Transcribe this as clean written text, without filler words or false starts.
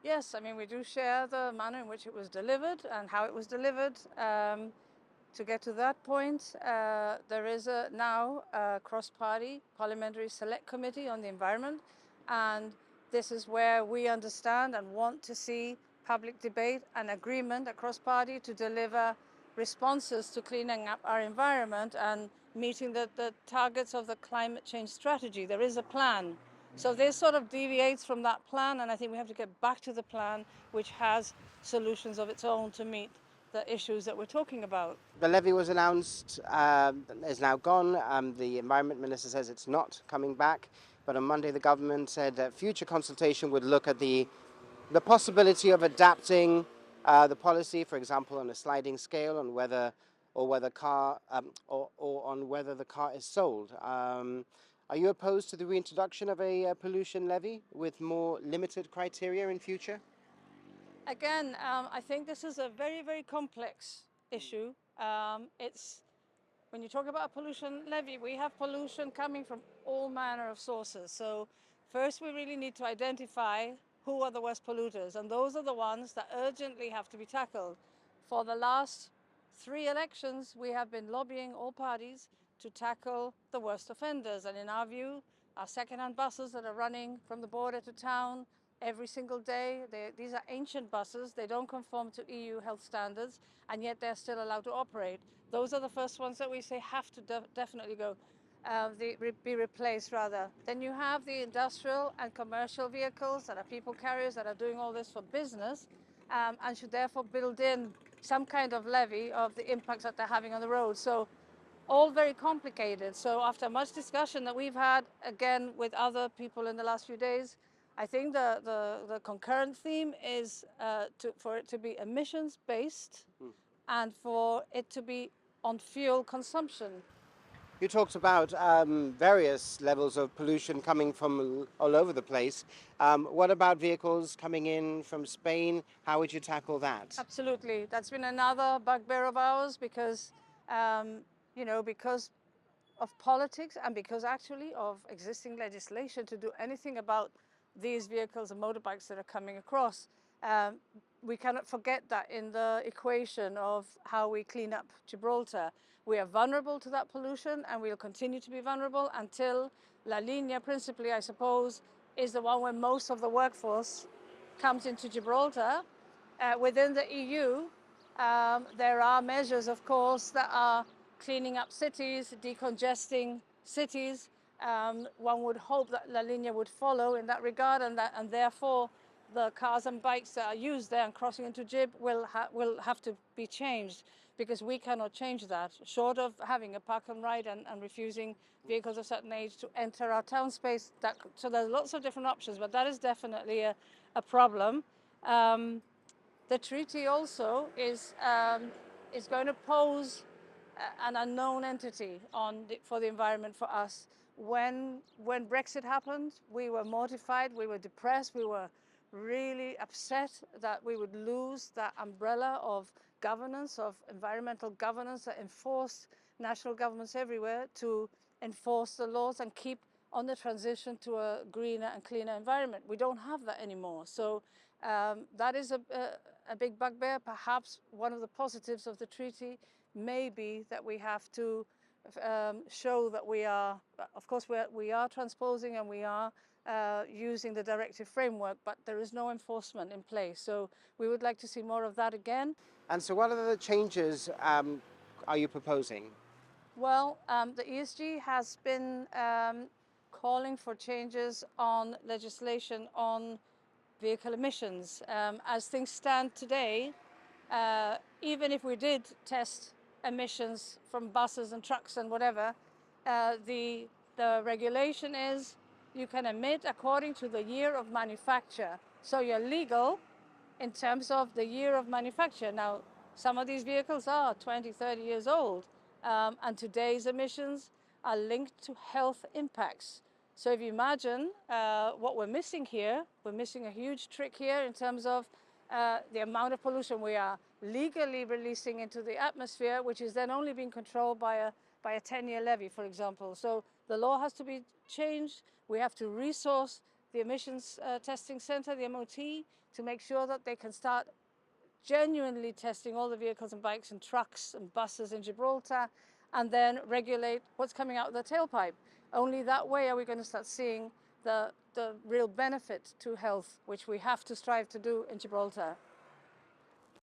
Yes, I mean, we do share the manner in which it was delivered and how it was delivered. To get to that point, there is now a cross-party parliamentary select committee on the environment, and this is where we understand and want to see public debate and agreement across party to deliver responses to cleaning up our environment and meeting the targets of the climate change strategy. There is a plan. So this sort of deviates from that plan, and I think we have to get back to the plan which has solutions of its own to meet the issues that we're talking about. The levy was announced, is now gone. The Environment Minister says it's not coming back. But on Monday, the government said that future consultation would look at the possibility of adapting the policy, for example, on a sliding scale, on whether or on whether the car is sold. Are you opposed to the reintroduction of a pollution levy with more limited criteria in future? Again, I think this is a very, very complex issue. It's when you talk about a pollution levy, we have pollution coming from all manner of sources. So first, we really need to identify who are the worst polluters, and those are the ones that urgently have to be tackled. For the last 3 elections, we have been lobbying all parties to tackle the worst offenders, and in our view, our second-hand buses that are running from the border to town every single day. These are ancient buses. They don't conform to EU health standards, and yet they're still allowed to operate. Those are the first ones that we say have to definitely go, be replaced rather. Then you have the industrial and commercial vehicles that are people carriers that are doing all this for business, and should therefore build in some kind of levy of the impacts that they're having on the road. So all very complicated. So after much discussion that we've had, again, with other people in the last few days, I think the concurrent theme is for it to be emissions-based and for it to be on fuel consumption. You talked about various levels of pollution coming from all over the place. What about vehicles coming in from Spain? How would you tackle that? Absolutely. That's been another bugbear of ours because, because of politics and because actually of existing legislation to do anything about these vehicles and motorbikes that are coming across. Um, we cannot forget that in the equation of how we clean up Gibraltar. We are vulnerable to that pollution and we'll continue to be vulnerable until La Linea, principally, I suppose, is the one where most of the workforce comes into Gibraltar. Within the EU, there are measures, of course, that are cleaning up cities, decongesting cities. One would hope that La Linea would follow in that regard, and therefore the cars and bikes that are used there and crossing into Gib will have to be changed, because we cannot change that, short of having a park and ride and refusing vehicles of certain age to enter our town space. So there's lots of different options, but that is definitely a problem. The treaty also is going to pose an unknown entity for the environment for us. When Brexit happened, we were mortified, we were depressed, we were really upset that we would lose that umbrella of governance, of environmental governance that enforced national governments everywhere to enforce the laws and keep on the transition to a greener and cleaner environment. We don't have that anymore. So that is a big bugbear. Perhaps one of the positives of the treaty may be that we have to show that we are, of course, we are transposing and we are using the directive framework, but there is no enforcement in place. So we would like to see more of that again. And so what other changes are you proposing? Well, the ESG has been calling for changes on legislation on vehicle emissions. As things stand today, even if we did test emissions from buses and trucks and whatever, the regulation is you can emit according to the year of manufacture. So you're legal in terms of the year of manufacture. Now, some of these vehicles are 20, 30 years old, and today's emissions are linked to health impacts. So if you imagine what we're missing here, we're missing a huge trick here in terms of the amount of pollution we are legally releasing into the atmosphere, which is then only being controlled by a 10-year levy, for example. So the law has to be changed. We have to resource the emissions testing centre, the MOT, to make sure that they can start genuinely testing all the vehicles and bikes and trucks and buses in Gibraltar, and then regulate what's coming out of the tailpipe. Only that way are we going to start seeing the real benefit to health, which we have to strive to do in Gibraltar.